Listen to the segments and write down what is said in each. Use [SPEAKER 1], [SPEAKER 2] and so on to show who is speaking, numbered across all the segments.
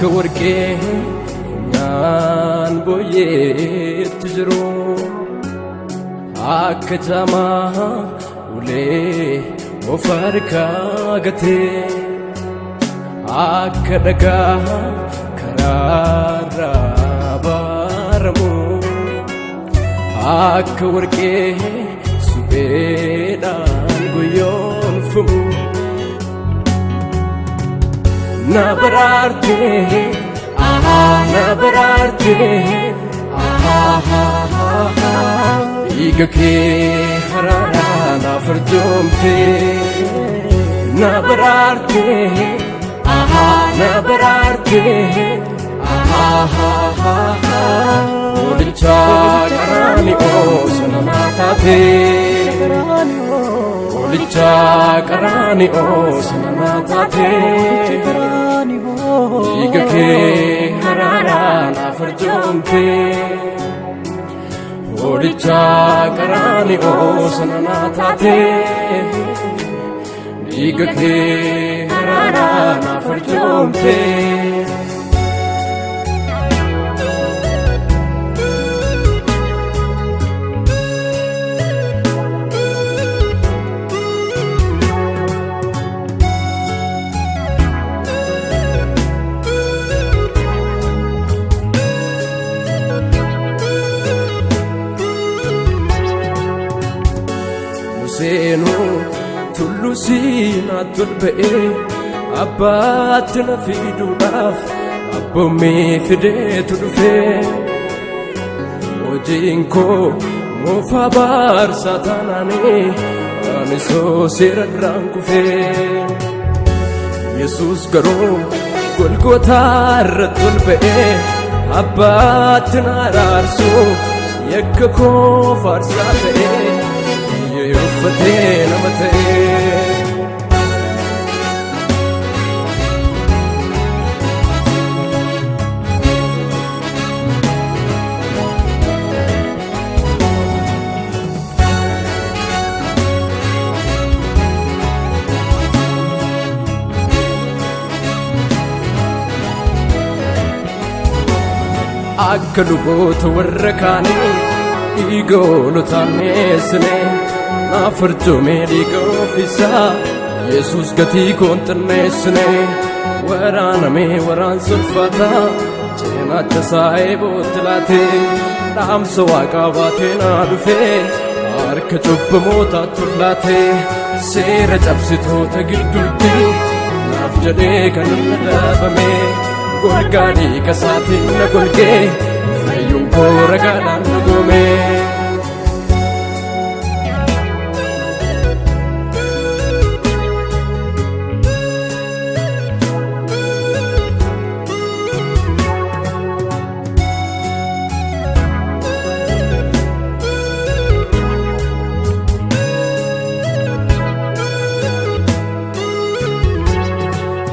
[SPEAKER 1] akka warqee funyaan booyyeetti jiru akka jaamaa ulee of harkaa gatee akka dhagaa karaarraa baaramu akka warqee supheedhaan guyyoonfamu na baraartee na baraartee dhiiga kee haraaraan naaf arjoomtee na baraartee na baraartee Olicha Qaraani'oo sana naa taatee Olicha Qaraani'oo sana naa taatee dhiiga kee haraaraan naaf arjoomtee Olicha Qaraani'oo sana naa taatee dhiiga kee haraaraan naaf arjoomtee Museenoo tullu siinaa tolba'ee abbaatti na fiduudhaaf abboomee fideetu dhufee hojiin koo moofaa baarsaa taanaanii ani soo seera irraan kufee Yesuus garuu Golgootaa irratti tolba'ee abbaatti na araarsuuf yakka koo faarsaa ta'ee uffatee nama ta'ee akka luboota warra kaanii dhiiga hoolotaan mi'eessinee naaf arjoomee dhiiga ofiisaa Yesuus gatii koon xinneessinee waraanamee waraansa ulfaataa cinaacha isaa eebootti laatee dhaamsa waaqaa baatee naa dhufee harka cubbamootaatti ol laatee seera cabsitoota gidduutti naaf jedhee kan inni dhaabamee golgaa dhiiga isaatiin na golgee fayyuun koo ragaadhaan na goomee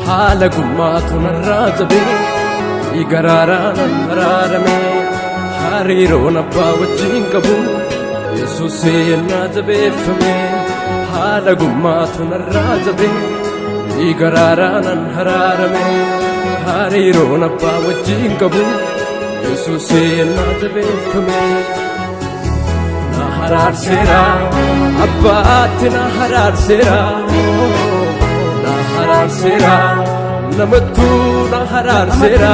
[SPEAKER 1] haala gummaatu narraa jabee dhiigaraaraan araaramee hariiroon abbaa wajjin qabu Yesuuseen naa jabeeffamee haala gummaatu narraa jabee dhiigaraaraan araaramee hariiroon abbaa wajjin qabu Yesuuseen naa jabeeffamee na haraarseera abbaatti na haraarseera haraarseera namattuu na haraarseera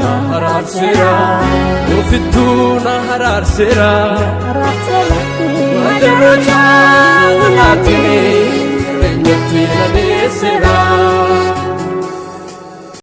[SPEAKER 1] na haraarseera ofittuu na haraarseera wadaroo jaalalaatti jireenyatti na dhiyeesseera.